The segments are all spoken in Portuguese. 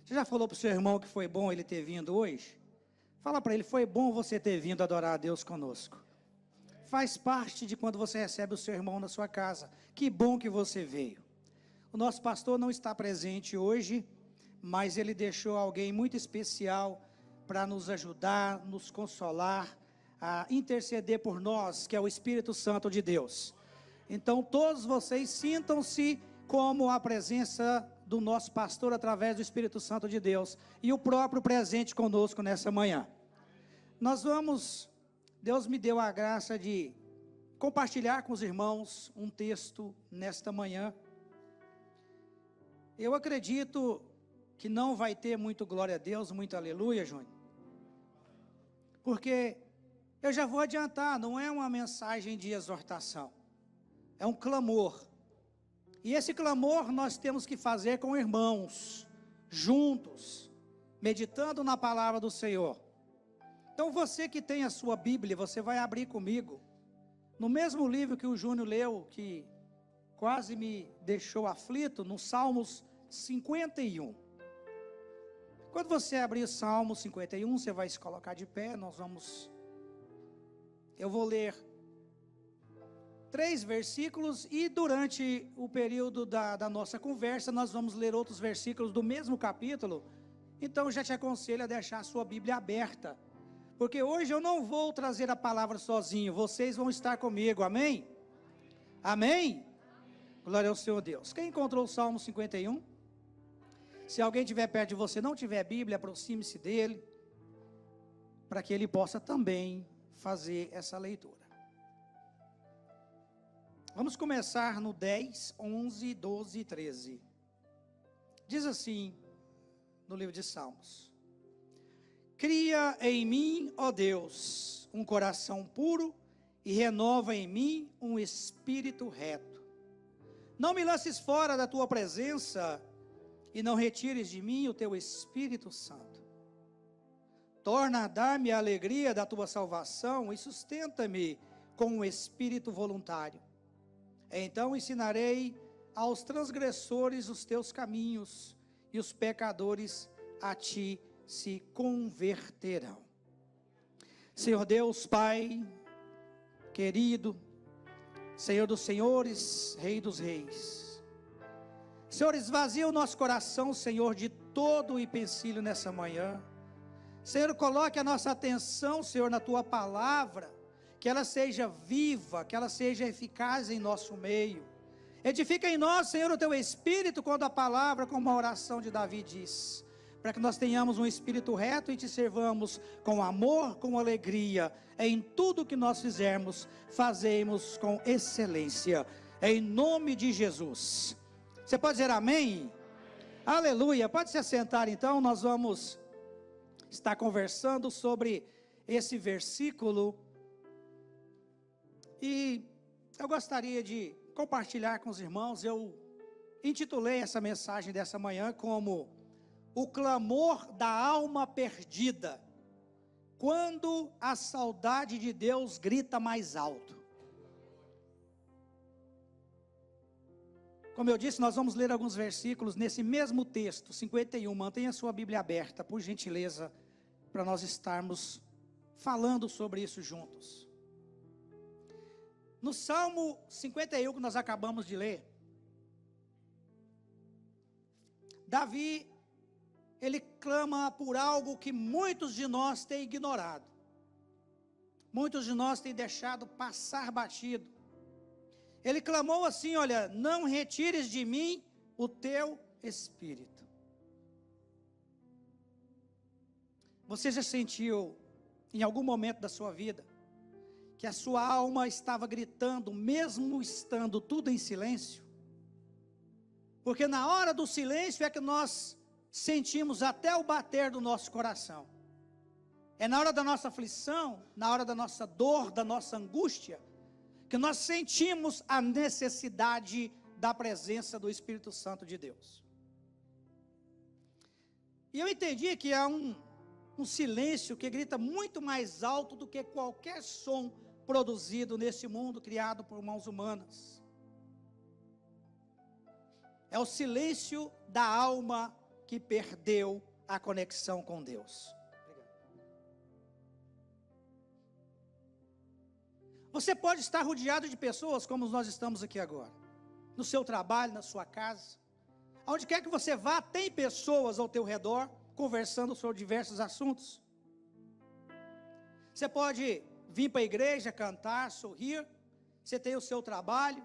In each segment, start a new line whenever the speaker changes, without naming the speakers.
Você já falou para o seu irmão que foi bom ele ter vindo hoje? Fala para ele, foi bom você ter vindo adorar a Deus conosco. Faz parte de quando você recebe o seu irmão na sua casa. Que bom que você veio. O nosso pastor não está presente hoje, mas ele deixou alguém muito especial para nos ajudar, nos consolar, a interceder por nós, que é o Espírito Santo de Deus. Então todos vocês sintam-se como a presença do nosso pastor através do Espírito Santo de Deus e o próprio presente conosco nessa manhã. Deus me deu a graça de compartilhar com os irmãos um texto nesta manhã. Eu acredito que não vai ter muito glória a Deus, muito aleluia, Júnior, porque eu já vou adiantar, não é uma mensagem de exortação, é um clamor. E esse clamor nós temos que fazer com irmãos, juntos, meditando na palavra do Senhor. Então você que tem a sua Bíblia, você vai abrir comigo, no mesmo livro que o Júnior leu, que quase me deixou aflito, no Salmos 51. Quando você abrir o Salmo 51, você vai se colocar de pé, eu vou ler 3 versículos e durante o período da nossa conversa, nós vamos ler outros versículos do mesmo capítulo. Então eu já te aconselho a deixar a sua Bíblia aberta, porque hoje eu não vou trazer a palavra sozinho, vocês vão estar comigo, amém? Amém? Glória ao Senhor Deus. Quem encontrou o Salmo 51? Se alguém estiver perto de você, não tiver Bíblia, aproxime-se dele, para que ele possa também fazer essa leitura. Vamos começar no 10, 11, 12 e 13. Diz assim, no livro de Salmos: Cria em mim, ó Deus, um coração puro, e renova em mim um espírito reto. Não me lances fora da tua presença, e não retires de mim o teu Espírito Santo. Torna a dar-me a alegria da tua salvação, e sustenta-me com um espírito voluntário. Então ensinarei aos transgressores os teus caminhos, e os pecadores a ti se converterão. Senhor Deus, Pai querido, Senhor dos senhores, Rei dos reis, Senhor, esvazia o nosso coração, Senhor, de todo o empecilho nessa manhã. Senhor, coloque a nossa atenção, Senhor, na tua palavra, que ela seja viva, que ela seja eficaz em nosso meio. Edifica em nós, Senhor, o teu espírito, quando a palavra, como a oração de Davi diz, para que nós tenhamos um espírito reto e te servamos com amor, com alegria. Em tudo que nós fizermos, fazemos com excelência, em nome de Jesus. Você pode dizer amém? Aleluia. Pode se assentar então, nós vamos estar conversando sobre esse versículo. E eu gostaria de compartilhar com os irmãos. Eu intitulei essa mensagem dessa manhã como o clamor da alma perdida, quando a saudade de Deus grita mais alto. Como eu disse, nós vamos ler alguns versículos nesse mesmo texto, 51. Mantenha a sua Bíblia aberta, por gentileza, para nós estarmos falando sobre isso juntos. No Salmo 51 que nós acabamos de ler, Davi, ele clama por algo que muitos de nós têm ignorado. Muitos de nós têm deixado passar batido. Ele clamou assim, olha, não retires de mim o teu espírito. Você já sentiu em algum momento da sua vida que a sua alma estava gritando, mesmo estando tudo em silêncio? Porque na hora do silêncio é que nós sentimos até o bater do nosso coração. É na hora da nossa aflição, na hora da nossa dor, da nossa angústia, que nós sentimos a necessidade da presença do Espírito Santo de Deus. E eu entendi que há um silêncio que grita muito mais alto do que qualquer som produzido nesse mundo criado por mãos humanas. É o silêncio da alma que perdeu a conexão com Deus. Você pode estar rodeado de pessoas como nós estamos aqui agora. No seu trabalho, na sua casa. Aonde quer que você vá, tem pessoas ao teu redor, conversando sobre diversos assuntos. Você pode vir para a igreja, cantar, sorrir. Você tem o seu trabalho.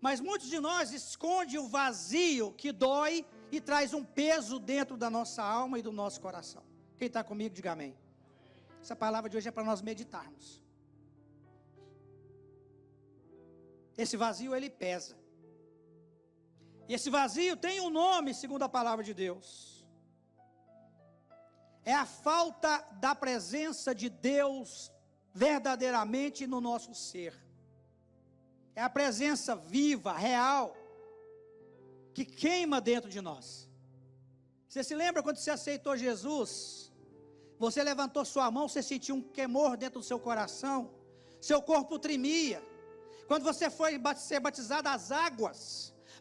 Mas muitos de nós escondem o vazio que dói e traz um peso dentro da nossa alma e do nosso coração. Quem está comigo, diga amém. Essa palavra de hoje é para nós meditarmos. Esse vazio, ele pesa. E esse vazio tem um nome, segundo a palavra de Deus. É a falta da presença de Deus verdadeiramente no nosso ser. É a presença viva, real, que queima dentro de nós. Você se lembra quando você aceitou Jesus? Você levantou sua mão, você sentiu um queimor dentro do seu coração, seu corpo tremia. Quando você foi ser batizado às águas,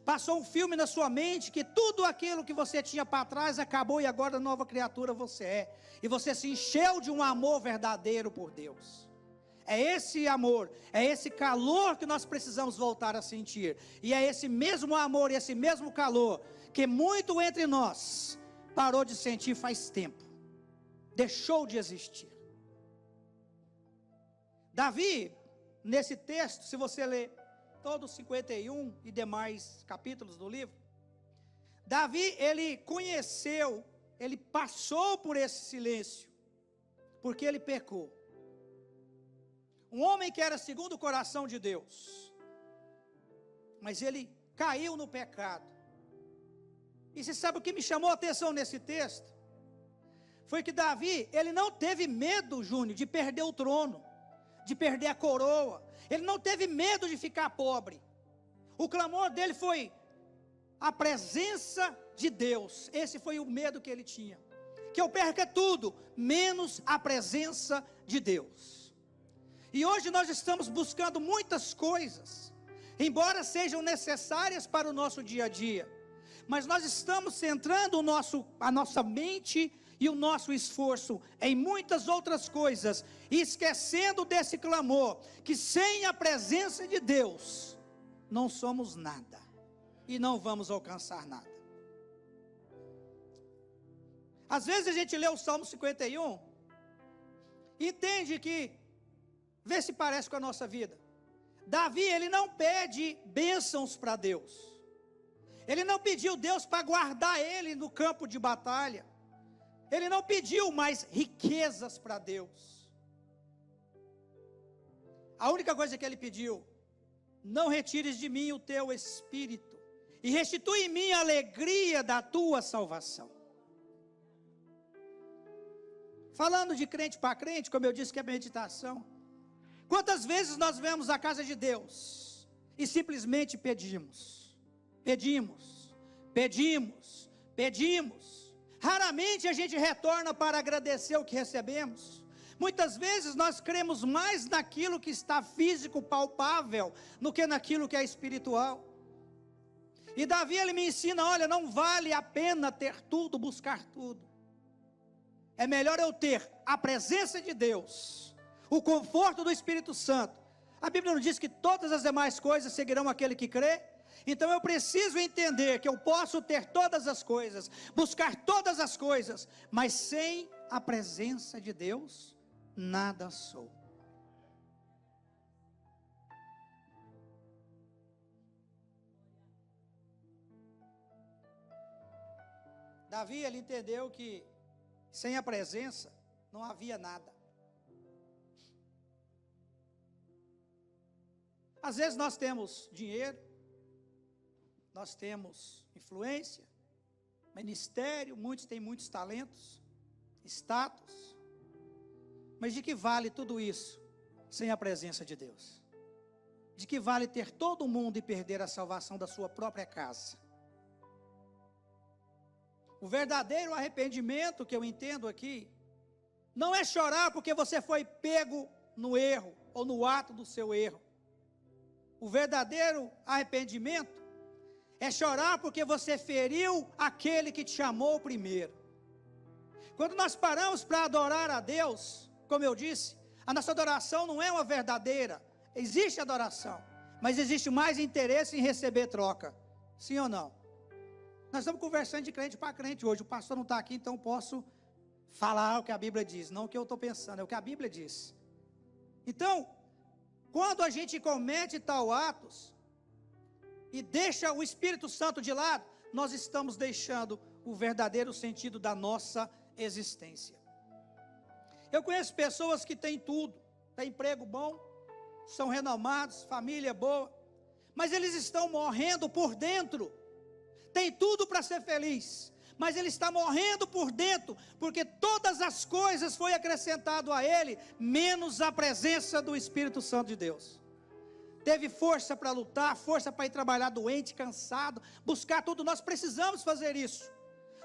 passou um filme na sua mente que tudo aquilo que você tinha para trás acabou e agora nova criatura você é. E você se encheu de um amor verdadeiro por Deus. É esse amor, é esse calor que nós precisamos voltar a sentir. E é esse mesmo amor, esse mesmo calor que muito entre nós parou de sentir faz tempo. Deixou de existir. Davi, nesse texto, se você ler todos os 51 e demais capítulos do livro, Davi, ele conheceu, ele passou por esse silêncio, porque ele pecou. Um homem que era segundo o coração de Deus, mas ele caiu no pecado. E você sabe o que me chamou a atenção nesse texto? Foi que Davi, ele não teve medo, Júnior, de perder o trono, de perder a coroa. Ele não teve medo de ficar pobre. O clamor dele foi a presença de Deus. Esse foi o medo que ele tinha. Que eu perca tudo, menos a presença de Deus. E hoje nós estamos buscando muitas coisas, embora sejam necessárias para o nosso dia a dia. Mas nós estamos centrando a nossa mente e o nosso esforço em muitas outras coisas, e esquecendo desse clamor, que sem a presença de Deus, não somos nada, e não vamos alcançar nada. Às vezes a gente lê o Salmo 51, e entende que, vê se parece com a nossa vida. Davi, ele não pede bênçãos para Deus, ele não pediu Deus para guardar ele no campo de batalha, ele não pediu mais riquezas para Deus. A única coisa que ele pediu: não retires de mim o teu espírito, e restitui em mim a alegria da tua salvação. Falando de crente para crente, como eu disse que é meditação, quantas vezes nós vemos a casa de Deus e simplesmente pedimos, raramente a gente retorna para agradecer o que recebemos. Muitas vezes nós cremos mais naquilo que está físico, palpável, do que naquilo que é espiritual. E Davi, ele me ensina: olha, não vale a pena ter tudo, buscar tudo. É melhor eu ter a presença de Deus, o conforto do Espírito Santo. A Bíblia não diz que todas as demais coisas seguirão aquele que crê? Então eu preciso entender que eu posso ter todas as coisas, buscar todas as coisas, mas sem a presença de Deus, nada sou. Davi, ele entendeu que sem a presença não havia nada. Às vezes nós temos dinheiro, nós temos influência, ministério, muitos têm muitos talentos, status, mas de que vale tudo isso sem a presença de Deus? De que vale ter todo mundo e perder a salvação da sua própria casa? O verdadeiro arrependimento que eu entendo aqui, não é chorar porque você foi pego no erro, ou no ato do seu erro. O verdadeiro arrependimento É chorar porque você feriu aquele que te chamou primeiro. Quando nós paramos para adorar a Deus, como eu disse, a nossa adoração não é uma verdadeira. Existe adoração, mas existe mais interesse em receber troca. Sim ou não? Nós estamos conversando de crente para crente hoje. O pastor não está aqui, então posso falar o que a Bíblia diz. Não o que eu estou pensando, é o que a Bíblia diz. Então, quando a gente comete tal atos e deixa o Espírito Santo de lado, nós estamos deixando o verdadeiro sentido da nossa existência. Eu conheço pessoas que têm tudo, têm emprego bom, são renomados, família boa, mas eles estão morrendo por dentro. Tem tudo para ser feliz, mas ele está morrendo por dentro, porque todas as coisas foi acrescentado a ele, menos a presença do Espírito Santo de Deus. Teve força para lutar, força para ir trabalhar doente, cansado, buscar tudo. Nós precisamos fazer isso.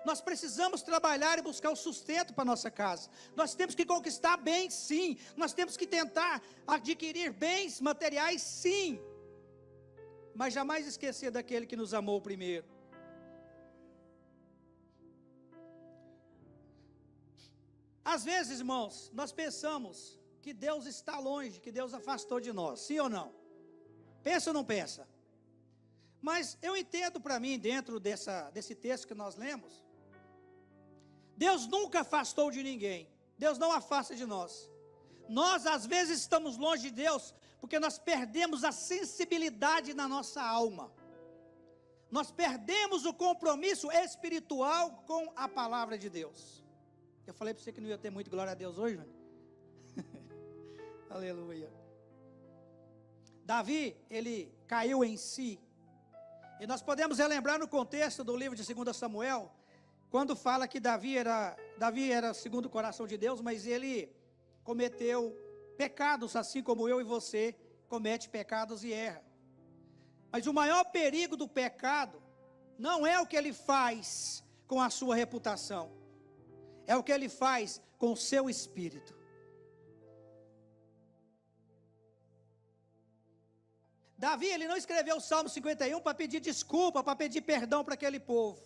Nós precisamos trabalhar e buscar o sustento para a nossa casa. Nós temos que conquistar bens, sim. Nós temos que tentar adquirir bens materiais, sim. Mas jamais esquecer daquele que nos amou primeiro. Às vezes, irmãos, nós pensamos que Deus está longe, que Deus afastou de nós. Sim ou não? Pensa ou não pensa? Mas eu entendo para mim, dentro desse texto que nós lemos, Deus nunca afastou de ninguém. Deus não afasta de nós. Nós às vezes estamos longe de Deus, porque nós perdemos a sensibilidade na nossa alma. Nós perdemos o compromisso espiritual com a palavra de Deus. Eu falei para você que não ia ter muito glória a Deus hoje, mano. Aleluia. Davi, ele caiu em si. E nós podemos relembrar no contexto do livro de 2 Samuel, quando fala que Davi era segundo o coração de Deus, mas ele cometeu pecados, assim como eu e você comete pecados e erra. Mas o maior perigo do pecado não é o que ele faz com a sua reputação, é o que ele faz com o seu espírito. Davi, ele não escreveu o Salmo 51 para pedir desculpa, para pedir perdão para aquele povo.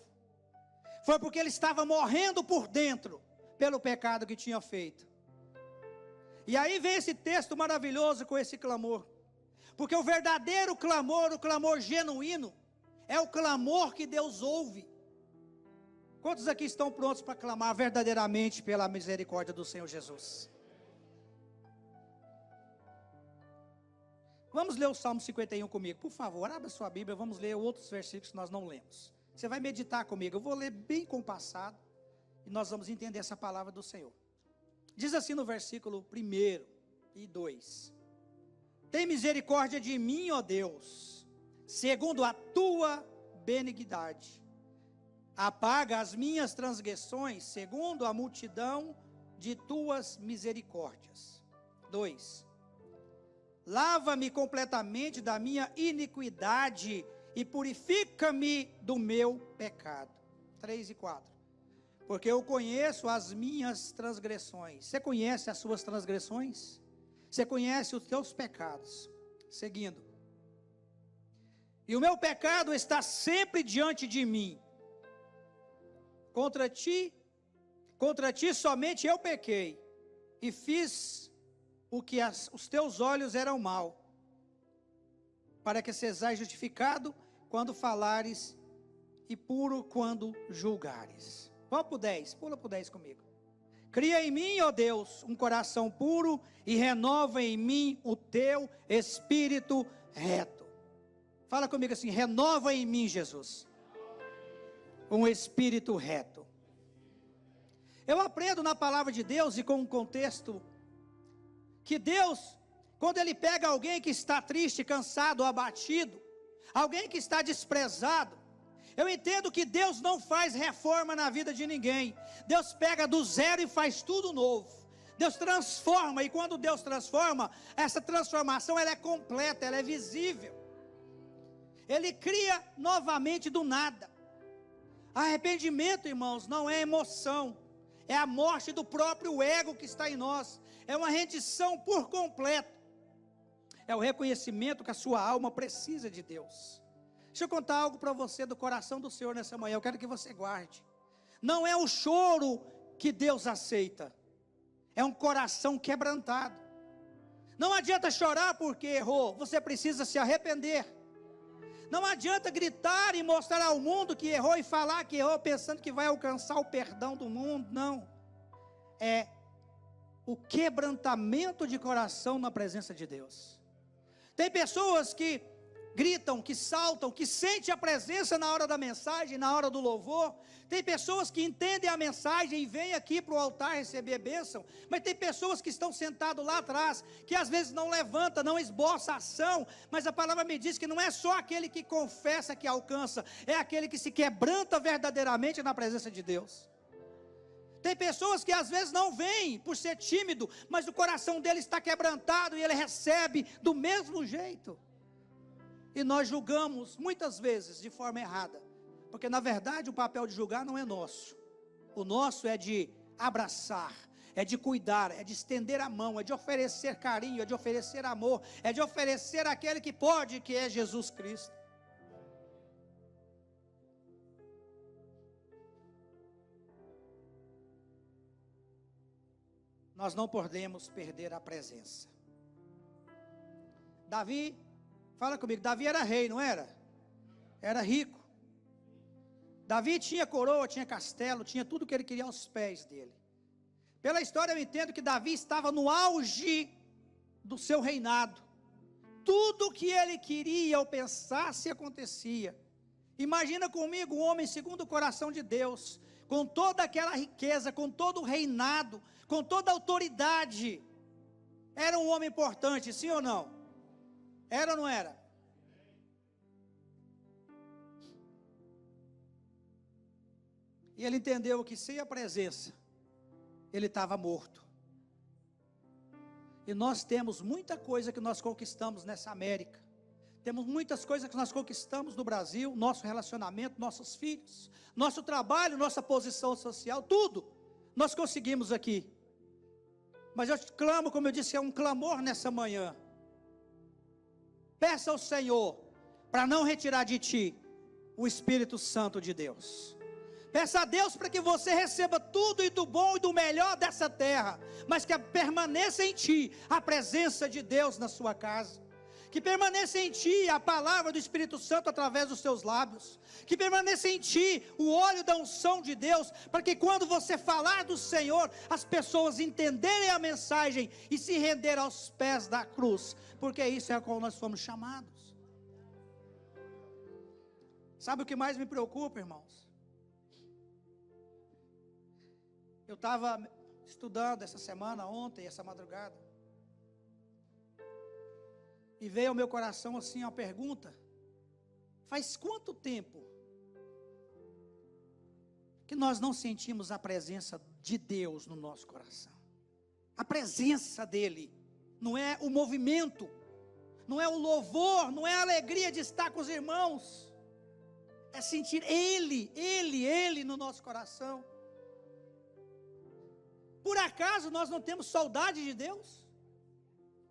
Foi porque ele estava morrendo por dentro, pelo pecado que tinha feito. E aí vem esse texto maravilhoso com esse clamor. Porque o verdadeiro clamor, o clamor genuíno, é o clamor que Deus ouve. Quantos aqui estão prontos para clamar verdadeiramente pela misericórdia do Senhor Jesus? Vamos ler o Salmo 51 comigo, por favor, abra sua Bíblia, vamos ler outros versículos que nós não lemos. Você vai meditar comigo, eu vou ler bem compassado, e nós vamos entender essa palavra do Senhor. Diz assim no versículo 1 e 2: Tem misericórdia de mim, ó Deus, segundo a tua benignidade. Apaga as minhas transgressões, segundo a multidão de tuas misericórdias. 2: Lava-me completamente da minha iniquidade e purifica-me do meu pecado. 3 e 4. Porque eu conheço as minhas transgressões. Você conhece as suas transgressões? Você conhece os teus pecados? Seguindo. E o meu pecado está sempre diante de mim. Contra ti somente eu pequei e fiz o que os teus olhos eram mal, para que sejais justificado quando falares e puro quando julgares. Vamos para o 10, pula para o 10 comigo. Cria em mim, ó Deus, um coração puro e renova em mim o teu espírito reto. Fala comigo assim: renova em mim, Jesus, um espírito reto. Eu aprendo na palavra de Deus e com um contexto que Deus, quando Ele pega alguém que está triste, cansado, abatido, alguém que está desprezado, eu entendo que Deus não faz reforma na vida de ninguém. Deus pega do zero e faz tudo novo. Deus transforma, e quando Deus transforma, essa transformação ela é completa, ela é visível. Ele cria novamente do nada. Arrependimento, irmãos, não é emoção, é a morte do próprio ego que está em nós. É uma rendição por completo. É o reconhecimento que a sua alma precisa de Deus. Deixa eu contar algo para você do coração do Senhor nessa manhã, eu quero que você guarde. Não é o choro que Deus aceita, é um coração quebrantado. Não adianta chorar porque errou, você precisa se arrepender. Não adianta gritar e mostrar ao mundo que errou e falar que errou pensando que vai alcançar o perdão do mundo, não. É o quebrantamento de coração na presença de Deus. Tem pessoas que gritam, que saltam, que sentem a presença na hora da mensagem, na hora do louvor. Tem pessoas que entendem a mensagem e vêm aqui para o altar receber bênção, mas tem pessoas que estão sentadas lá atrás, que às vezes não levanta, não esboça ação, mas a palavra me diz que não é só aquele que confessa que alcança, é aquele que se quebranta verdadeiramente na presença de Deus. Tem pessoas que às vezes não vêm por ser tímido, mas o coração dele está quebrantado e ele recebe do mesmo jeito. E nós julgamos muitas vezes de forma errada, porque na verdade o papel de julgar não é nosso. O nosso é de abraçar, é de cuidar, é de estender a mão, é de oferecer carinho, é de oferecer amor, é de oferecer aquele que pode, que é Jesus Cristo. Nós não podemos perder a presença. Davi, fala comigo, Davi era rei, não era? Era rico. Davi tinha coroa, tinha castelo, tinha tudo que ele queria aos pés dele. Pela história eu entendo que Davi estava no auge do seu reinado. Tudo que ele queria ou pensasse acontecia. Imagina comigo um homem segundo o coração de Deus, com toda aquela riqueza, com todo o reinado, com toda a autoridade. Era um homem importante, sim ou não? Era ou não era? E ele entendeu que sem a presença, ele estava morto. E nós temos muita coisa que nós conquistamos nessa América. Temos muitas coisas que nós conquistamos no Brasil, nosso relacionamento, nossos filhos, nosso trabalho, nossa posição social, tudo nós conseguimos aqui. Mas eu te clamo, como eu disse, é um clamor nessa manhã. Peça ao Senhor para não retirar de ti o Espírito Santo de Deus. Peça a Deus para que você receba tudo e do bom e do melhor dessa terra, mas que permaneça em ti a presença de Deus na sua casa. Que permaneça em ti a palavra do Espírito Santo através dos seus lábios. Que permaneça em ti o óleo da unção de Deus, para que quando você falar do Senhor, as pessoas entenderem a mensagem e se render aos pés da cruz, porque isso é a qual nós fomos chamados. Sabe o que mais me preocupa, irmãos? Eu estava estudando essa semana, ontem, essa madrugada, e veio ao meu coração assim uma pergunta: faz quanto tempo que nós não sentimos a presença de Deus no nosso coração? A presença dEle, não é o movimento, não é o louvor, não é a alegria de estar com os irmãos, é sentir Ele no nosso coração. Por acaso nós não temos saudade de Deus?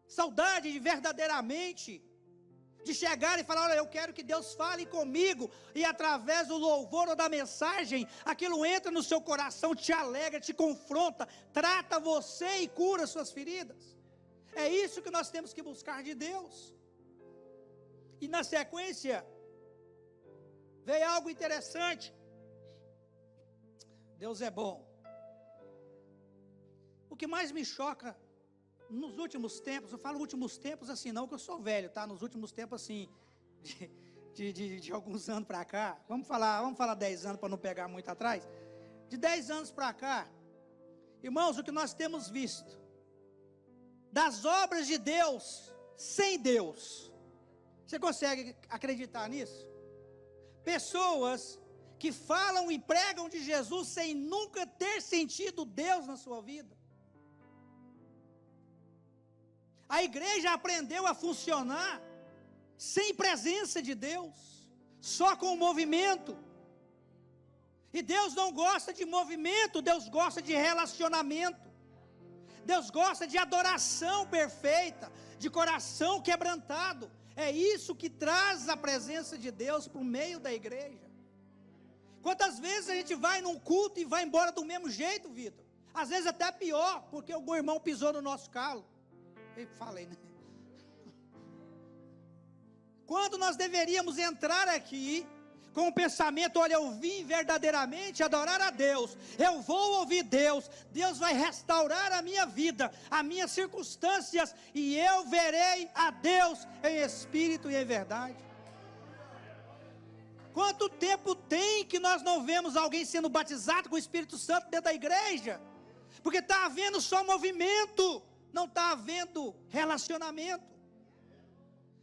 Saudade de verdadeiramente, de chegar e falar: olha, eu quero que Deus fale comigo, e através do louvor ou da mensagem, aquilo entra no seu coração, te alegra, te confronta, trata você e cura suas feridas. É isso que nós temos que buscar de Deus. E na sequência, veio algo interessante. Deus é bom. O que mais me choca nos últimos tempos, eu falo últimos tempos assim não, que eu sou velho, tá? Nos últimos tempos assim, de alguns anos para cá, vamos falar 10 anos para não pegar muito atrás. De 10 anos para cá, irmãos, o que nós temos visto das obras de Deus sem Deus, você consegue acreditar nisso? Pessoas que falam e pregam de Jesus sem nunca ter sentido Deus na sua vida. A igreja aprendeu a funcionar sem presença de Deus, só com o movimento. E Deus não gosta de movimento, Deus gosta de relacionamento. Deus gosta de adoração perfeita, de coração quebrantado. É isso que traz a presença de Deus para o meio da igreja. Quantas vezes a gente vai num culto e vai embora do mesmo jeito, Vitor? Às vezes até pior, porque algum irmão pisou no nosso calo. Eu falei, né? Quando nós deveríamos entrar aqui com o pensamento, olha, eu vim verdadeiramente adorar a Deus, eu vou ouvir Deus, Deus vai restaurar a minha vida, as minhas circunstâncias, e eu verei a Deus em espírito e em verdade. Quanto tempo tem que nós não vemos alguém sendo batizado com o Espírito Santo dentro da igreja? Porque está havendo só movimento, não está havendo relacionamento.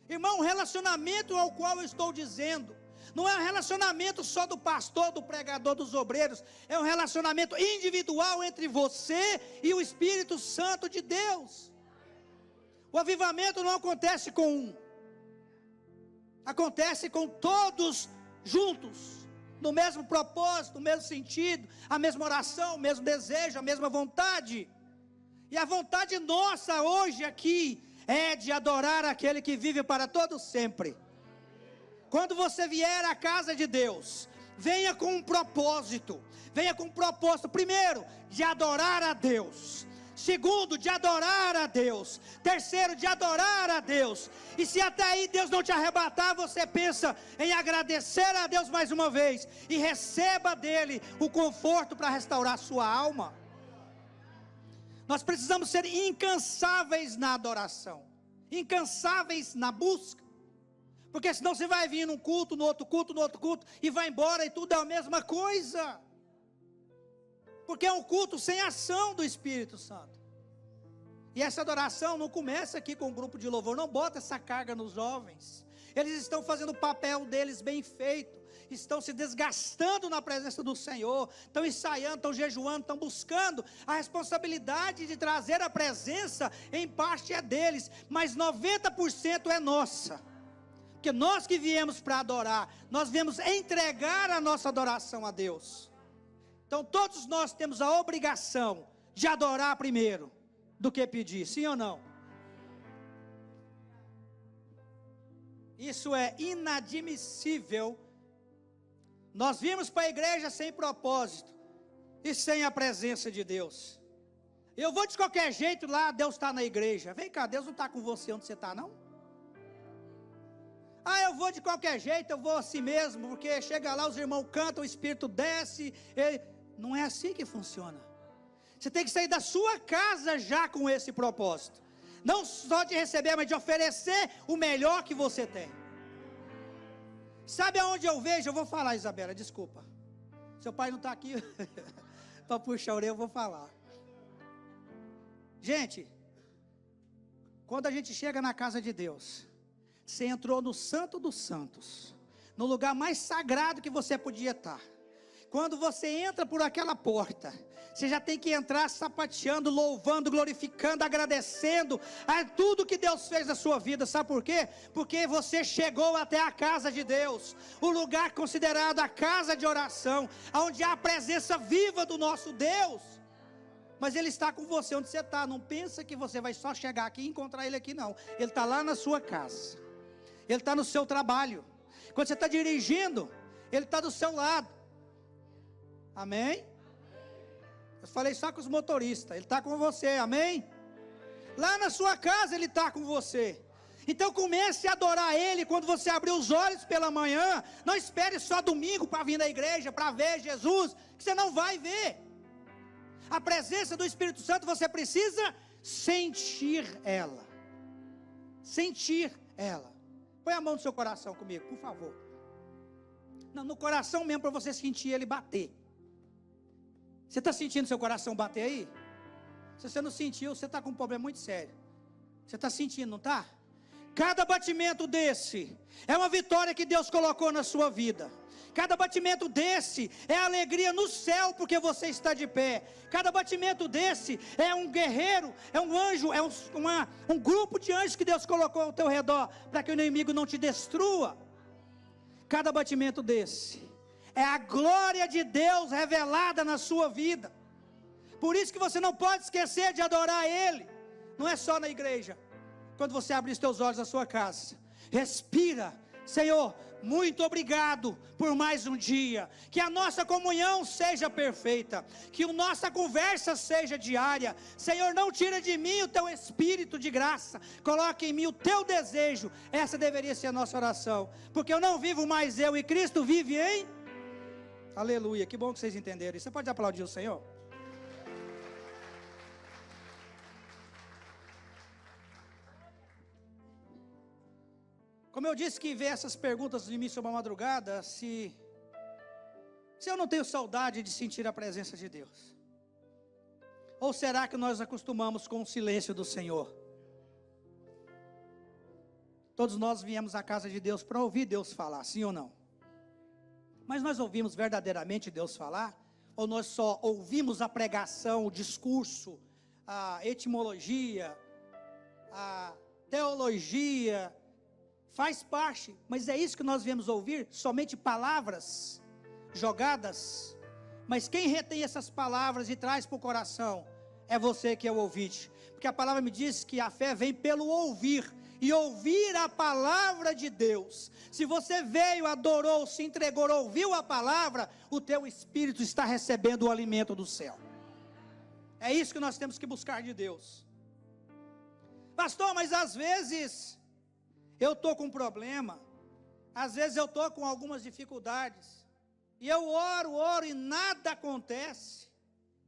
Irmão, o relacionamento ao qual eu estou dizendo, não é um relacionamento só do pastor, do pregador, dos obreiros, é um relacionamento individual entre você e o Espírito Santo de Deus. O avivamento não acontece com um, acontece com todos juntos, no mesmo propósito, no mesmo sentido, a mesma oração, o mesmo desejo, a mesma vontade. E a vontade nossa hoje aqui é de adorar aquele que vive para todo sempre. Quando você vier à casa de Deus, venha com um propósito. Venha com um propósito, primeiro, de adorar a Deus. Segundo, de adorar a Deus. Terceiro, de adorar a Deus. E se até aí Deus não te arrebatar, você pensa em agradecer a Deus mais uma vez. E receba dele o conforto para restaurar a sua alma. Nós precisamos ser incansáveis na adoração. Incansáveis na busca. Porque senão você vai vir num culto, no outro culto, no outro culto, e vai embora e tudo é a mesma coisa. Porque é um culto sem ação do Espírito Santo. E essa adoração não começa aqui com um grupo de louvor, não bota essa carga nos jovens. Eles estão fazendo o papel deles bem feito, estão se desgastando na presença do Senhor, estão ensaiando, estão jejuando, estão buscando. A responsabilidade de trazer a presença, em parte é deles, mas 90% é nossa. Porque nós que viemos para adorar, nós viemos entregar a nossa adoração a Deus. Então todos nós temos a obrigação de adorar primeiro, do que pedir, sim ou não? Isso é inadmissível. Nós vimos para a igreja sem propósito e sem a presença de Deus. Eu vou de qualquer jeito lá, Deus está na igreja. Vem cá, Deus não está com você onde você está, não? Ah, eu vou de qualquer jeito, eu vou assim mesmo, porque chega lá, os irmãos cantam, o Espírito desce. Não é assim que funciona. Você tem que sair da sua casa já com esse propósito. Não só de receber, mas de oferecer o melhor que você tem. Sabe aonde eu vejo? Eu vou falar, Isabela, desculpa. Seu pai não está aqui para puxar a orelha, eu vou falar. Gente, quando a gente chega na casa de Deus, você entrou no Santo dos Santos, no lugar mais sagrado que você podia estar. Quando você entra por aquela porta, você já tem que entrar sapateando, louvando, glorificando, agradecendo a tudo que Deus fez na sua vida. Sabe por quê? Porque você chegou até a casa de Deus, o lugar considerado a casa de oração, onde há a presença viva do nosso Deus. Mas Ele está com você onde você está. Não pensa que você vai só chegar aqui e encontrar Ele aqui, não. Ele está lá na sua casa, Ele está no seu trabalho. Quando você está dirigindo, Ele está do seu lado. Amém? Eu falei só com os motoristas. Ele está com você, amém? Lá na sua casa Ele está com você. Então comece a adorar Ele quando você abrir os olhos pela manhã. Não espere só domingo para vir na igreja, para ver Jesus, que você não vai ver. A presença do Espírito Santo você precisa sentir ela. Sentir ela. Põe a mão no seu coração comigo, por favor. Não, no coração mesmo, para você sentir ele bater. Você está sentindo seu coração bater aí? Se você não sentiu, você está com um problema muito sério. Você está sentindo, não está? Cada batimento desse é uma vitória que Deus colocou na sua vida. Cada batimento desse é alegria no céu, porque você está de pé. Cada batimento desse é um guerreiro, é um anjo, é um grupo de anjos que Deus colocou ao teu redor, para que o inimigo não te destrua. Cada batimento desse é a glória de Deus revelada na sua vida. Por isso que você não pode esquecer de adorar Ele. Não é só na igreja. Quando você abrir os teus olhos na sua casa, Respira. Senhor, muito obrigado por mais um dia. Que a nossa comunhão seja perfeita, que a nossa conversa seja diária. Senhor, não tira de mim o teu espírito de graça, coloque em mim o teu desejo. Essa deveria ser a nossa oração, porque eu não vivo mais eu, e Cristo vive em... Aleluia, que bom que vocês entenderam isso. Você pode aplaudir o Senhor? Como eu disse que ver essas perguntas de mim sobre a madrugada, se eu não tenho saudade de sentir a presença de Deus, ou será que nós acostumamos com o silêncio do Senhor? Todos nós viemos à casa de Deus para ouvir Deus falar, sim ou não? Mas nós ouvimos verdadeiramente Deus falar? Ou nós só ouvimos a pregação, o discurso, a etimologia, a teologia? Faz parte, mas é isso que nós viemos ouvir? Somente palavras jogadas? Mas quem retém essas palavras e traz para o coração é você que é o ouvinte, porque a palavra me diz que a fé vem pelo ouvir, e ouvir a palavra de Deus. Se você veio, adorou, se entregou, ouviu a palavra, o teu espírito está recebendo o alimento do céu. É isso que nós temos que buscar de Deus. Pastor, mas às vezes eu estou com um problema, às vezes eu estou com algumas dificuldades, e eu oro e nada acontece,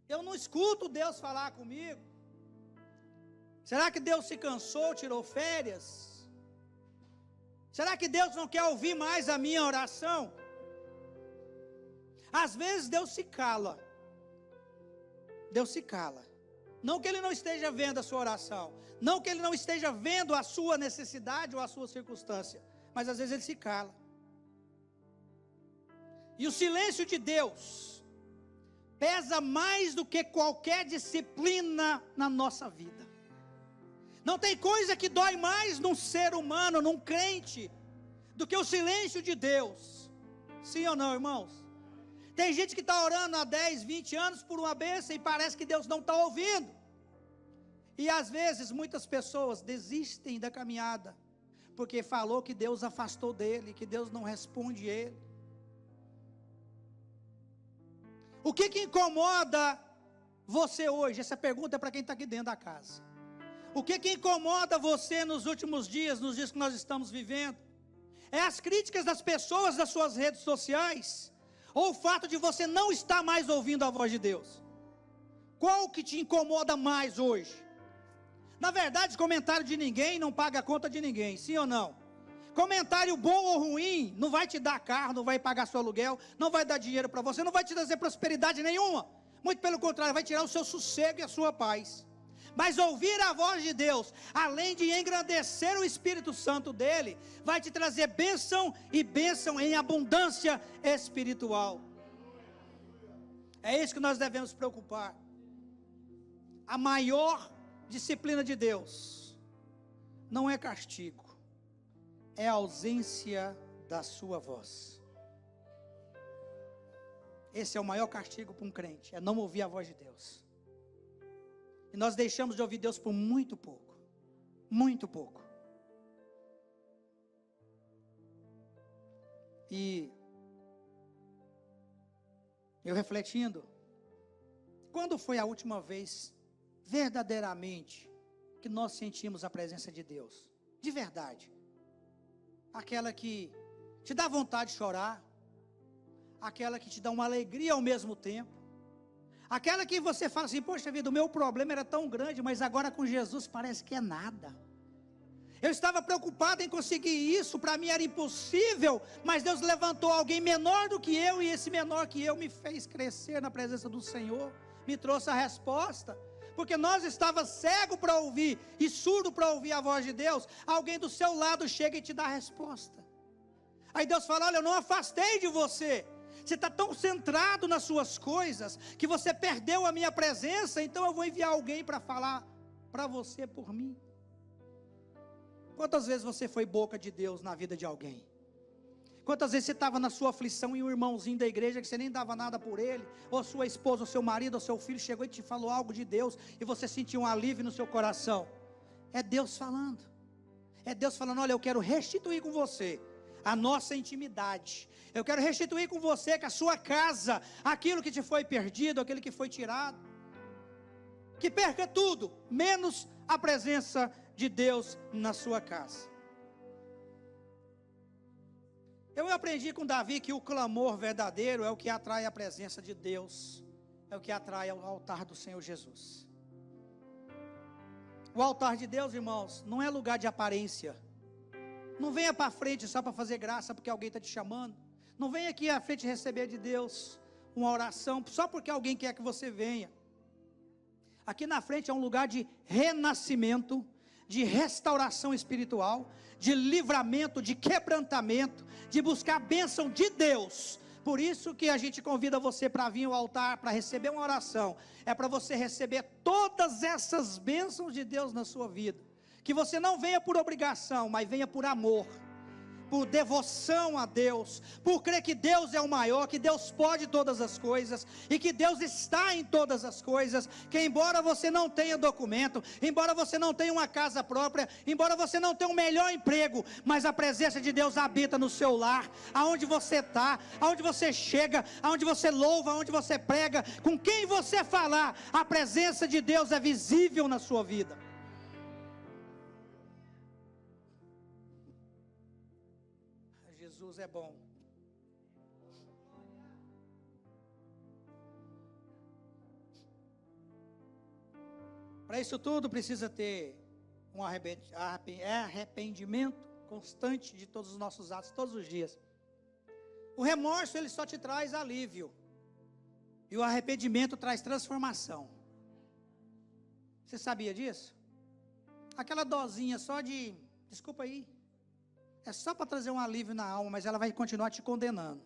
eu não escuto Deus falar comigo. Será que Deus se cansou, tirou férias? Será que Deus não quer ouvir mais a minha oração? Às vezes Deus se cala, não que Ele não esteja vendo a sua oração, não que Ele não esteja vendo a sua necessidade ou a sua circunstância, mas às vezes Ele se cala. E o silêncio de Deus pesa mais do que qualquer disciplina na nossa vida. Não tem coisa que dói mais num ser humano, num crente, do que o silêncio de Deus. Sim ou não, irmãos? Tem gente que está orando há 10, 20 anos por uma bênção e parece que Deus não está ouvindo. E às vezes muitas pessoas desistem da caminhada, porque falou que Deus afastou dele, que Deus não responde ele. O que incomoda você hoje? Essa pergunta é para quem está aqui dentro da casa. O que incomoda você nos últimos dias, nos dias que nós estamos vivendo? É as críticas das pessoas das suas redes sociais? Ou o fato de você não estar mais ouvindo a voz de Deus? Qual que te incomoda mais hoje? Na verdade, comentário de ninguém não paga a conta de ninguém, sim ou não? Comentário bom ou ruim não vai te dar carro, não vai pagar seu aluguel, não vai dar dinheiro para você, não vai te trazer prosperidade nenhuma. Muito pelo contrário, vai tirar o seu sossego e a sua paz. Mas ouvir a voz de Deus, além de engrandecer o Espírito Santo dele, vai te trazer bênção, e bênção em abundância espiritual. É isso que nós devemos preocupar. A maior disciplina de Deus não é castigo, é a ausência da sua voz. Esse é o maior castigo para um crente, é não ouvir a voz de Deus. E nós deixamos de ouvir Deus por muito pouco. Muito pouco. E eu refletindo, quando foi a última vez, verdadeiramente, que nós sentimos a presença de Deus? De verdade. Aquela que te dá vontade de chorar. Aquela que te dá uma alegria ao mesmo tempo. Aquela que você fala assim, poxa vida, o meu problema era tão grande, mas agora com Jesus parece que é nada. Eu estava preocupado em conseguir isso, para mim era impossível, mas Deus levantou alguém menor do que eu, e esse menor que eu me fez crescer na presença do Senhor, me trouxe a resposta, porque nós estávamos cegos para ouvir, e surdo para ouvir a voz de Deus. Alguém do seu lado chega e te dá a resposta. Aí Deus fala, olha, eu não afastei de você. Você está tão centrado nas suas coisas, que você perdeu a minha presença, então eu vou enviar alguém para falar para você por mim. Quantas vezes você foi boca de Deus na vida de alguém? Quantas vezes você estava na sua aflição e um irmãozinho da igreja, que você nem dava nada por ele, ou a sua esposa, ou seu marido, ou seu filho chegou e te falou algo de Deus, e você sentiu um alívio no seu coração? É Deus falando. É Deus falando: olha, eu quero restituir com você a nossa intimidade. Eu quero restituir com você, com a sua casa, aquilo que te foi perdido, aquilo que foi tirado. Que perca tudo, menos a presença de Deus na sua casa. Eu aprendi com Davi que o clamor verdadeiro é o que atrai a presença de Deus, é o que atrai ao altar do Senhor Jesus. O altar de Deus, irmãos, não é lugar de aparência. Não venha para frente só para fazer graça porque alguém está te chamando. Não venha aqui à frente receber de Deus uma oração só porque alguém quer que você venha. Aqui na frente é um lugar de renascimento, de restauração espiritual, de livramento, de quebrantamento, de buscar a bênção de Deus. Por isso que a gente convida você para vir ao altar, para receber uma oração. É para você receber todas essas bênçãos de Deus na sua vida. Que você não venha por obrigação, mas venha por amor, por devoção a Deus, por crer que Deus é o maior, que Deus pode todas as coisas, e que Deus está em todas as coisas, que embora você não tenha documento, embora você não tenha uma casa própria, embora você não tenha um melhor emprego, mas a presença de Deus habita no seu lar, aonde você está, aonde você chega, aonde você louva, aonde você prega, com quem você falar, a presença de Deus é visível na sua vida. Jesus é bom. Para isso tudo precisa ter um arrependimento constante de todos os nossos atos, todos os dias. O remorso, ele só te traz alívio, e o arrependimento traz transformação. Você sabia disso? Aquela dosinha só de, desculpa aí, é só para trazer um alívio na alma, mas ela vai continuar te condenando.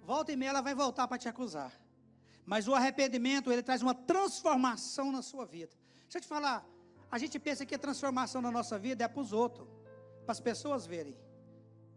Volta e meia ela vai voltar para te acusar. Mas o arrependimento, ele traz uma transformação na sua vida. Deixa eu te falar, a gente pensa que a transformação na nossa vida é para os outros, para as pessoas verem.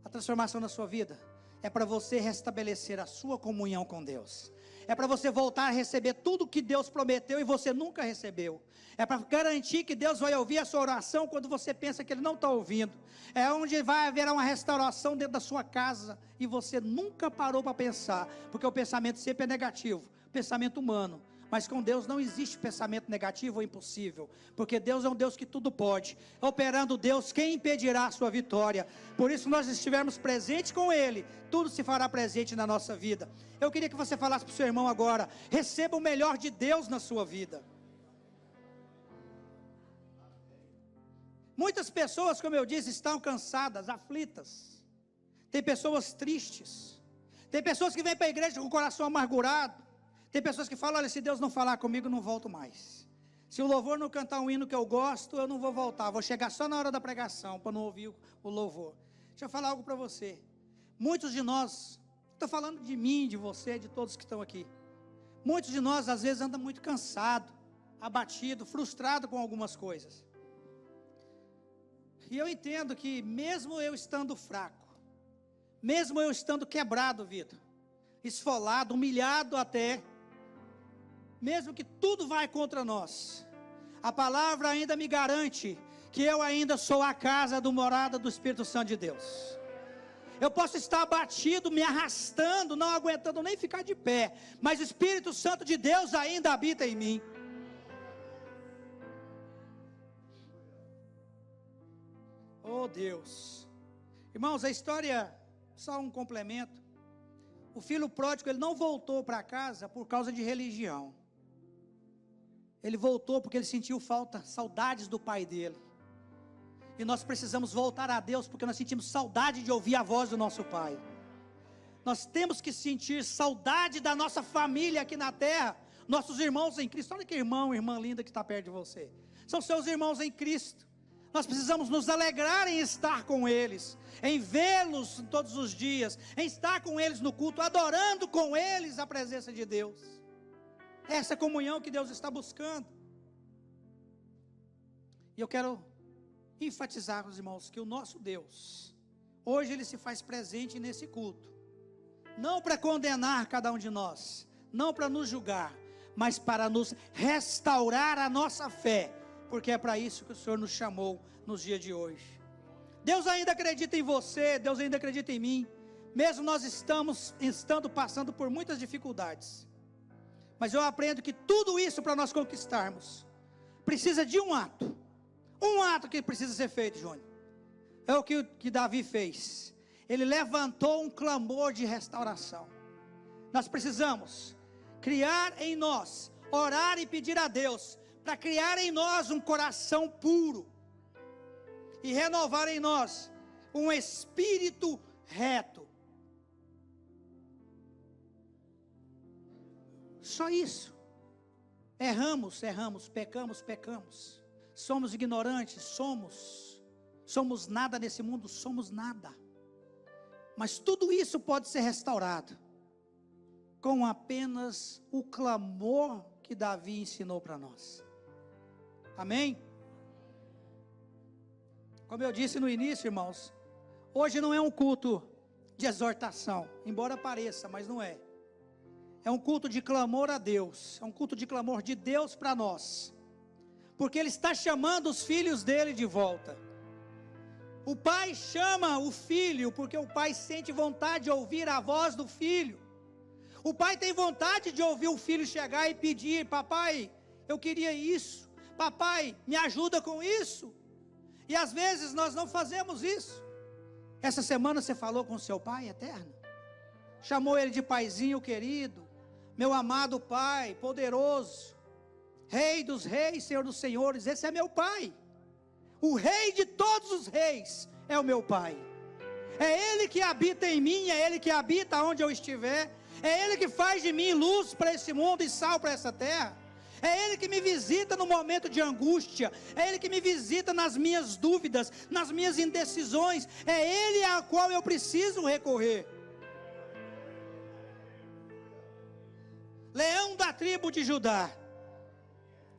A transformação na sua vida é para você restabelecer a sua comunhão com Deus. É para você voltar a receber tudo que Deus prometeu e você nunca recebeu. É para garantir que Deus vai ouvir a sua oração quando você pensa que Ele não está ouvindo. É onde vai haver uma restauração dentro da sua casa e você nunca parou para pensar, porque o pensamento sempre é negativo, pensamento humano. Mas com Deus não existe pensamento negativo ou impossível, porque Deus é um Deus que tudo pode. Operando Deus, quem impedirá a sua vitória? Por isso nós estivermos presentes com Ele, tudo se fará presente na nossa vida. Eu queria que você falasse para o seu irmão agora: receba o melhor de Deus na sua vida. Muitas pessoas, como eu disse, estão cansadas, aflitas. Tem pessoas tristes. Tem pessoas que vêm para a igreja com o coração amargurado. Tem pessoas que falam: olha, se Deus não falar comigo, eu não volto mais. Se o louvor não cantar um hino que eu gosto, eu não vou voltar. Vou chegar só na hora da pregação, para não ouvir o louvor. Deixa eu falar algo para você. Muitos de nós, estou falando de mim, de você, de todos que estão aqui. Muitos de nós, às vezes, andam muito cansado, abatido, frustrado com algumas coisas. E eu entendo que mesmo eu estando fraco, mesmo eu estando quebrado, Vitor, esfolado, humilhado até, mesmo que tudo vai contra nós, a palavra ainda me garante que eu ainda sou a casa do morada do Espírito Santo de Deus. Eu posso estar abatido, me arrastando, não aguentando nem ficar de pé, mas o Espírito Santo de Deus ainda habita em mim. Oh Deus, irmãos, a história, só um complemento. O filho pródigo, ele não voltou para casa por causa de religião. Ele voltou porque ele sentiu saudades do pai dele. E nós precisamos voltar a Deus porque nós sentimos saudade de ouvir a voz do nosso pai. Nós temos que sentir saudade da nossa família aqui na terra, nossos irmãos em Cristo. Olha que irmão, irmã linda que está perto de você. São seus irmãos em Cristo. Nós precisamos nos alegrar em estar com eles, em vê-los todos os dias, em estar com eles no culto, adorando com eles a presença de Deus. Essa comunhão que Deus está buscando. E eu quero enfatizar, os irmãos, que o nosso Deus, hoje Ele se faz presente nesse culto, não para condenar cada um de nós, não para nos julgar, mas para nos restaurar a nossa fé, porque é para isso que o Senhor nos chamou nos dias de hoje. Deus ainda acredita em você, Deus ainda acredita em mim, mesmo nós estando passando por muitas dificuldades. Mas eu aprendo que tudo isso para nós conquistarmos, precisa de um ato que precisa ser feito, Júnior. É o que Davi fez. Ele levantou um clamor de restauração. Nós precisamos criar em nós, orar e pedir a Deus, para criar em nós um coração puro, e renovar em nós um espírito reto. Só isso. Erramos, pecamos. Somos ignorantes, somos nada nesse mundo, somos nada. Mas tudo isso pode ser restaurado com apenas o clamor que Davi ensinou para nós. Amém? Como eu disse no início, irmãos, hoje não é um culto de exortação, embora pareça, mas não é. É um culto de clamor a Deus, é um culto de clamor de Deus para nós, porque Ele está chamando os filhos dele de volta. O pai chama o filho, porque o pai sente vontade de ouvir a voz do filho. O pai tem vontade de ouvir o filho chegar e pedir: papai, eu queria isso, papai, me ajuda com isso. E às vezes nós não fazemos isso. Essa semana você falou com seu pai eterno, chamou ele de paizinho querido, meu amado pai, poderoso, rei dos reis, senhor dos senhores. Esse é meu pai, o rei de todos os reis é o meu pai. É Ele que habita em mim, é Ele que habita onde eu estiver, é Ele que faz de mim luz para esse mundo e sal para essa terra. É Ele que me visita no momento de angústia, é Ele que me visita nas minhas dúvidas, nas minhas indecisões, é Ele a qual eu preciso recorrer. Leão da tribo de Judá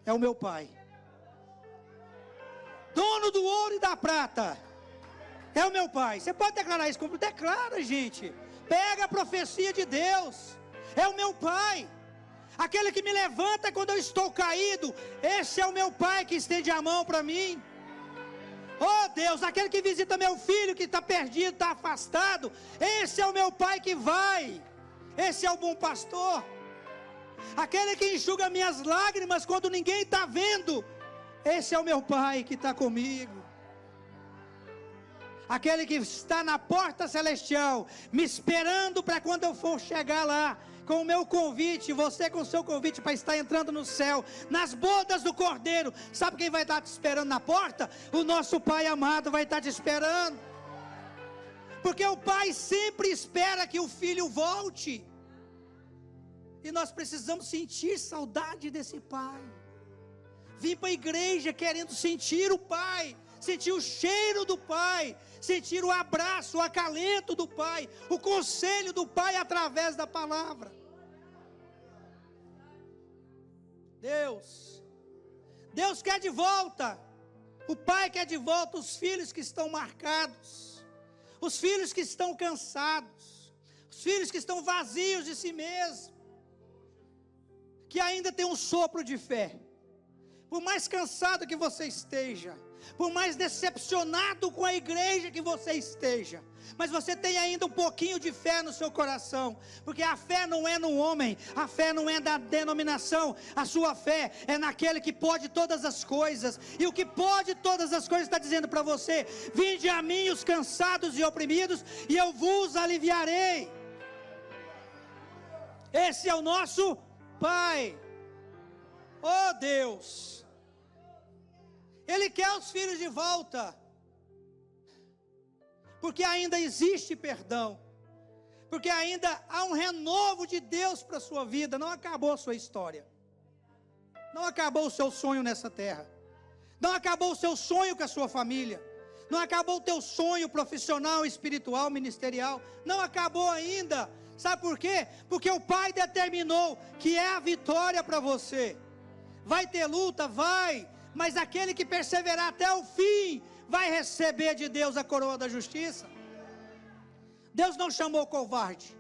é o meu pai. Dono do ouro e da prata é o meu pai. Você pode declarar isso comigo? Declara, gente. Pega a profecia de Deus. É o meu pai. Aquele que me levanta quando eu estou caído. Esse é o meu pai que estende a mão para mim. Oh Deus, aquele que visita meu filho que está perdido, está afastado. Esse é o meu pai que vai. Esse é o bom pastor. Aquele que enxuga minhas lágrimas quando ninguém está vendo. Esse é o meu pai que está comigo. Aquele que está na porta celestial, me esperando para quando eu for chegar lá, com o meu convite, você com o seu convite para estar entrando no céu, nas bodas do Cordeiro. Sabe quem vai estar te esperando na porta? O nosso Pai amado vai estar te esperando. Porque o Pai sempre espera que o Filho volte. E nós precisamos sentir saudade desse Pai. Vim para a igreja querendo sentir o Pai, sentir o cheiro do Pai, sentir o abraço, o acalento do Pai, o conselho do Pai através da palavra. Deus quer de volta, o Pai quer de volta os filhos que estão marcados, os filhos que estão cansados, os filhos que estão vazios de si mesmos, que ainda tem um sopro de fé. Por mais cansado que você esteja, por mais decepcionado com a igreja que você esteja, mas você tem ainda um pouquinho de fé no seu coração, porque a fé não é no homem, a fé não é da denominação, a sua fé é naquele que pode todas as coisas, e o que pode todas as coisas está dizendo para você: vinde a mim os cansados e oprimidos, e eu vos aliviarei. Esse é o nosso Pai. Oh Deus, Ele quer os filhos de volta, porque ainda existe perdão, porque ainda há um renovo de Deus para a sua vida. Não acabou a sua história, não acabou o seu sonho nessa terra, não acabou o seu sonho com a sua família, não acabou o teu sonho profissional, espiritual, ministerial, não acabou ainda. Sabe por quê? Porque o Pai determinou que é a vitória para você. Vai ter luta? Vai. Mas aquele que perseverar até o fim, vai receber de Deus a coroa da justiça. Deus não chamou covarde,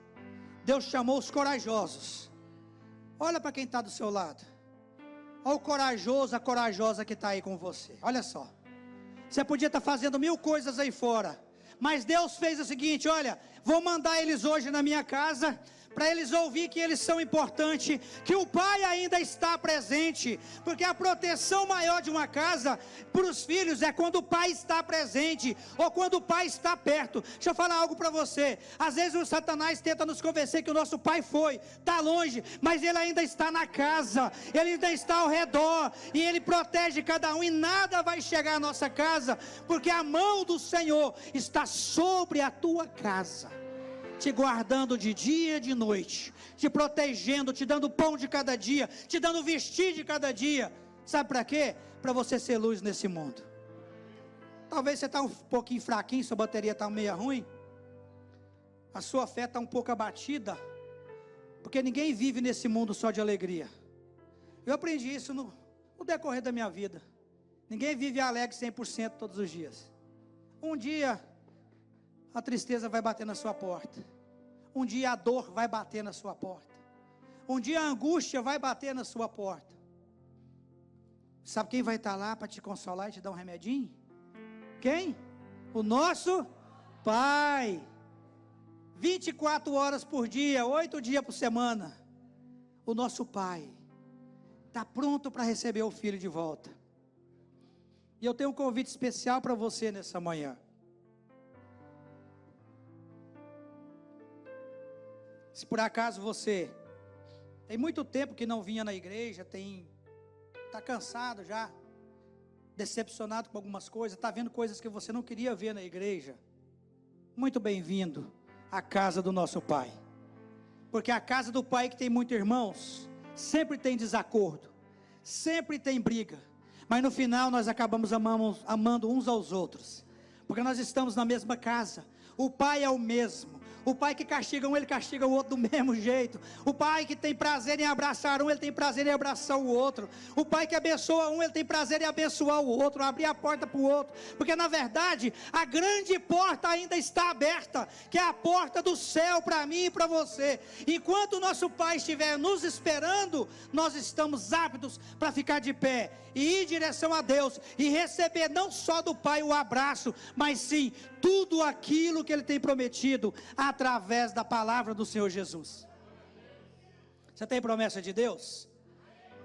Deus chamou os corajosos. Olha para quem está do seu lado. Olha o corajoso, a corajosa que está aí com você. Olha só. Você podia estar fazendo 1000 coisas aí fora, mas Deus fez o seguinte: olha, vou mandar eles hoje na minha casa, para eles ouvir que eles são importantes, que o pai ainda está presente, porque a proteção maior de uma casa para os filhos é quando o pai está presente, ou quando o pai está perto. Deixa eu falar algo para você: às vezes o Satanás tenta nos convencer que o nosso pai está longe, mas ele ainda está na casa, ele ainda está ao redor, e ele protege cada um, e nada vai chegar à nossa casa, porque a mão do Senhor está sobre a tua casa, te guardando de dia e de noite, te protegendo, te dando pão de cada dia, te dando vestir de cada dia. Sabe para quê? Para você ser luz nesse mundo. Talvez você está um pouquinho fraquinho, sua bateria está meio ruim, a sua fé está um pouco abatida, porque ninguém vive nesse mundo só de alegria. Eu aprendi isso no decorrer da minha vida. Ninguém vive alegre 100% todos os dias. Um dia a tristeza vai bater na sua porta, um dia a dor vai bater na sua porta, um dia a angústia vai bater na sua porta. Sabe quem vai estar lá para te consolar e te dar um remedinho? Quem? O nosso Pai. 24 horas por dia, 8 dias por semana. O nosso Pai está pronto para receber o filho de volta. E eu tenho um convite especial para você nessa manhã. Se por acaso você tem muito tempo que não vinha na igreja, está cansado já, decepcionado com algumas coisas, está vendo coisas que você não queria ver na igreja, muito bem-vindo à casa do nosso Pai, porque a casa do Pai, que tem muitos irmãos, sempre tem desacordo, sempre tem briga, mas no final nós acabamos amando uns aos outros, porque nós estamos na mesma casa. O Pai é o mesmo. O pai que castiga um, ele castiga o outro do mesmo jeito. O pai que tem prazer em abraçar um, ele tem prazer em abraçar o outro. O pai que abençoa um, ele tem prazer em abençoar o outro, abrir a porta para o outro. Porque na verdade, a grande porta ainda está aberta, que é a porta do céu para mim e para você. Enquanto o nosso Pai estiver nos esperando, nós estamos aptos para ficar de pé e ir em direção a Deus e receber não só do Pai o abraço, mas sim tudo aquilo que Ele tem prometido através da palavra do Senhor Jesus. Você tem promessa de Deus?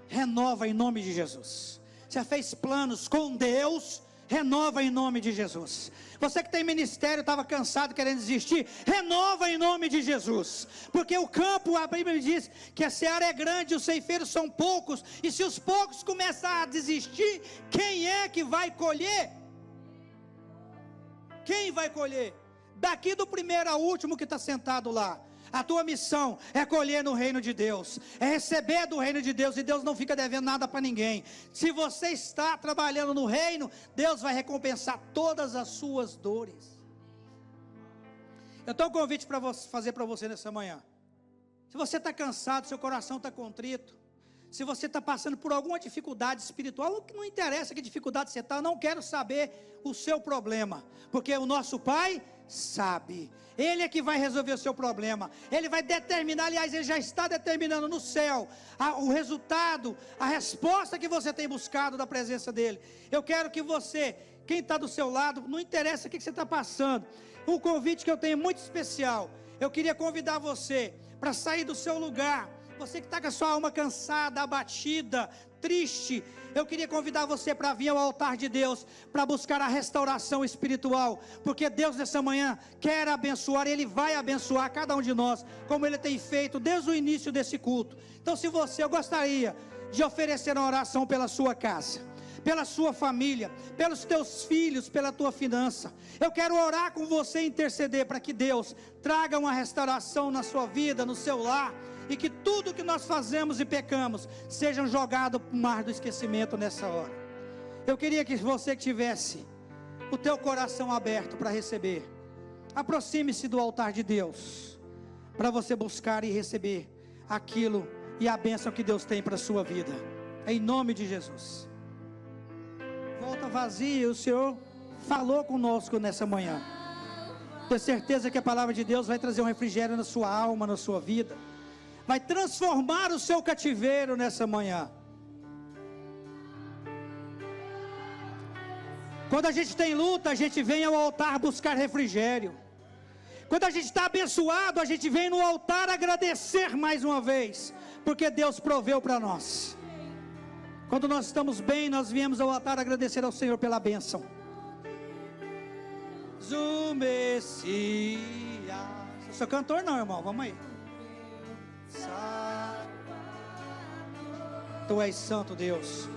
Renova em nome de Jesus. Você fez planos com Deus? Renova em nome de Jesus. Você que tem ministério, estava cansado, querendo desistir, renova em nome de Jesus, porque o campo, a Bíblia diz que a seara é grande, os ceifeiros são poucos, e se os poucos começarem a desistir, quem é que vai colher? Quem vai colher? Daqui do primeiro ao último que está sentado lá. A tua missão é colher no reino de Deus, é receber do reino de Deus, e Deus não fica devendo nada para ninguém. Se você está trabalhando no reino, Deus vai recompensar todas as suas dores. Eu tenho um convite para fazer para você nessa manhã. Se você está cansado, seu coração está contrito, se você está passando por alguma dificuldade espiritual, não interessa que dificuldade você está, eu não quero saber o seu problema, porque o nosso Pai sabe, Ele é que vai resolver o seu problema, Ele vai determinar, aliás, Ele já está determinando no céu, o resultado, a resposta que você tem buscado da presença dEle. Eu quero que você, quem está do seu lado, não interessa o que você está passando, um convite que eu tenho muito especial, eu queria convidar você para sair do seu lugar. Você que está com a sua alma cansada, abatida, triste, eu queria convidar você para vir ao altar de Deus, para buscar a restauração espiritual, porque Deus nessa manhã quer abençoar, Ele vai abençoar cada um de nós, como Ele tem feito desde o início desse culto. Então, se você, eu gostaria de oferecer uma oração pela sua casa, pela sua família, pelos teus filhos, pela tua finança. Eu quero orar com você e interceder para que Deus traga uma restauração na sua vida, no seu lar, e que tudo que nós fazemos e pecamos sejam jogados para o mar do esquecimento nessa hora. Eu queria que você que tivesse o teu coração aberto para receber, aproxime-se do altar de Deus, para você buscar e receber aquilo e a bênção que Deus tem para a sua vida, em nome de Jesus. Volta vazia, o Senhor falou conosco nessa manhã. Tenho certeza que a palavra de Deus vai trazer um refrigério na sua alma, na sua vida, vai transformar o seu cativeiro nessa manhã. Quando a gente tem luta, a gente vem ao altar buscar refrigério. Quando a gente está abençoado, a gente vem no altar agradecer mais uma vez, porque Deus proveu para nós. Quando nós estamos bem, nós viemos ao altar agradecer ao Senhor pela bênção. O Messias. Eu sou cantor não, irmão, vamos aí. Tu és santo, Deus.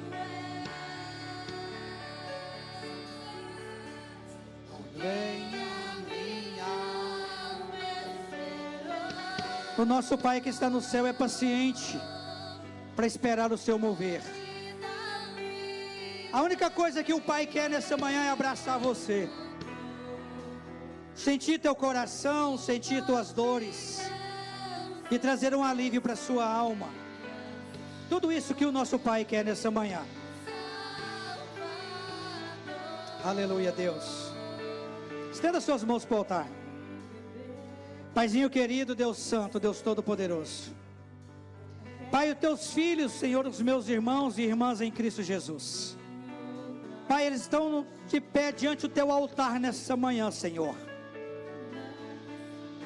O nosso Pai que está no céu é paciente para esperar o seu mover. A única coisa que o Pai quer nessa manhã é abraçar você, sentir teu coração, sentir tuas dores e trazer um alívio para sua alma. Tudo isso que o nosso Pai quer nessa manhã. Aleluia, Deus. Estenda suas mãos para o altar. Paizinho querido, Deus santo, Deus todo-poderoso. Pai, os teus filhos, Senhor, os meus irmãos e irmãs em Cristo Jesus. Pai, eles estão de pé diante do teu altar nessa manhã, Senhor.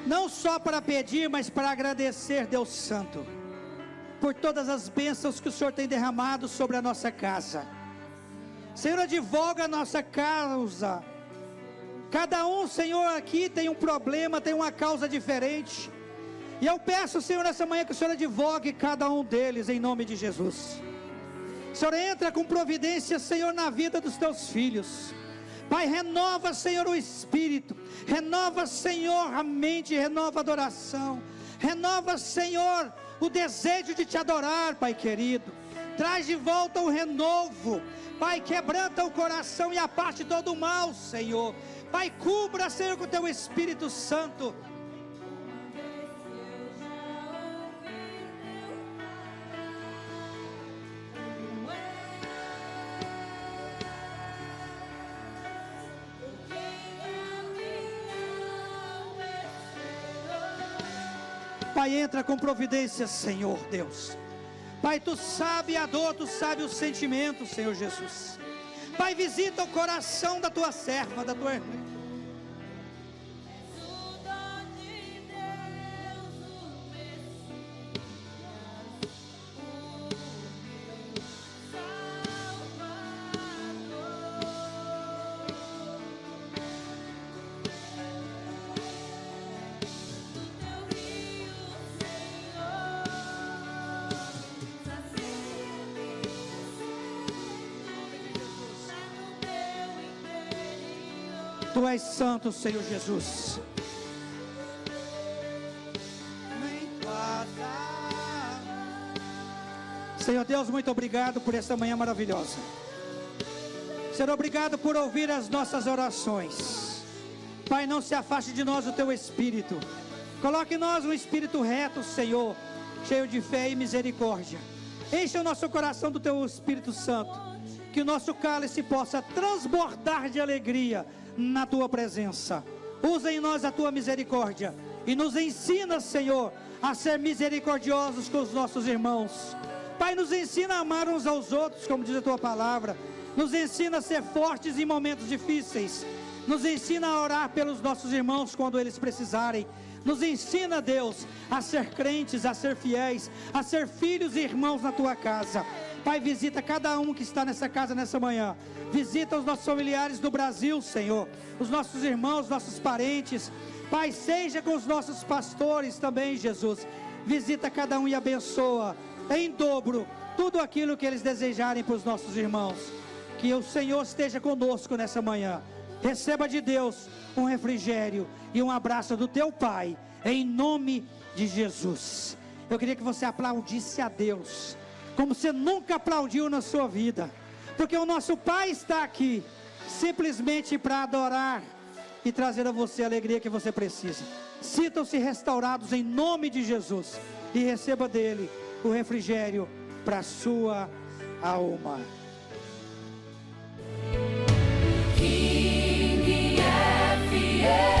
Não só para pedir, mas para agradecer, Deus santo, por todas as bênçãos que o Senhor tem derramado sobre a nossa casa. Senhor, advoga a nossa causa. Cada um, Senhor, aqui tem um problema, tem uma causa diferente. E eu peço, Senhor, nessa manhã que o Senhor advogue cada um deles, em nome de Jesus. Senhor, entra com providência, Senhor, na vida dos teus filhos. Pai, renova, Senhor, o espírito. Renova, Senhor, a mente, renova a adoração. Renova, Senhor, o desejo de te adorar, Pai querido. Traz de volta o renovo. Pai, quebranta o coração e aparte todo o mal, Senhor. Pai, cubra, Senhor, com o teu Espírito Santo. Pai, entra com providência, Senhor Deus. Pai, tu sabe a dor, tu sabe o sentimento, Senhor Jesus. Pai, visita o coração da tua serva, da tua irmã. Tu és santo, Senhor Jesus. Senhor Deus, muito obrigado por esta manhã maravilhosa. Senhor, obrigado por ouvir as nossas orações. Pai, não se afaste de nós o teu Espírito. Coloque em nós um espírito reto, Senhor, cheio de fé e misericórdia. Enche o nosso coração do teu Espírito Santo, que o nosso cálice possa transbordar de alegria na tua presença. Usa em nós a tua misericórdia e nos ensina, Senhor, a ser misericordiosos com os nossos irmãos. Pai, nos ensina a amar uns aos outros, como diz a tua palavra. Nos ensina a ser fortes em momentos difíceis. Nos ensina a orar pelos nossos irmãos quando eles precisarem. Nos ensina, Deus, a ser crentes, a ser fiéis, a ser filhos e irmãos na tua casa. Pai, visita cada um que está nessa casa nessa manhã. Visita os nossos familiares do Brasil, Senhor. Os nossos irmãos, nossos parentes. Pai, seja com os nossos pastores também, Jesus. Visita cada um e abençoa em dobro tudo aquilo que eles desejarem para os nossos irmãos. Que o Senhor esteja conosco nessa manhã. Receba de Deus um refrigério e um abraço do teu Pai, em nome de Jesus. Eu queria que você aplaudisse a Deus como você nunca aplaudiu na sua vida, porque o nosso Pai está aqui simplesmente para adorar e trazer a você a alegria que você precisa. Sintam-se restaurados em nome de Jesus e receba dele o refrigério para a sua alma.
King é fiel.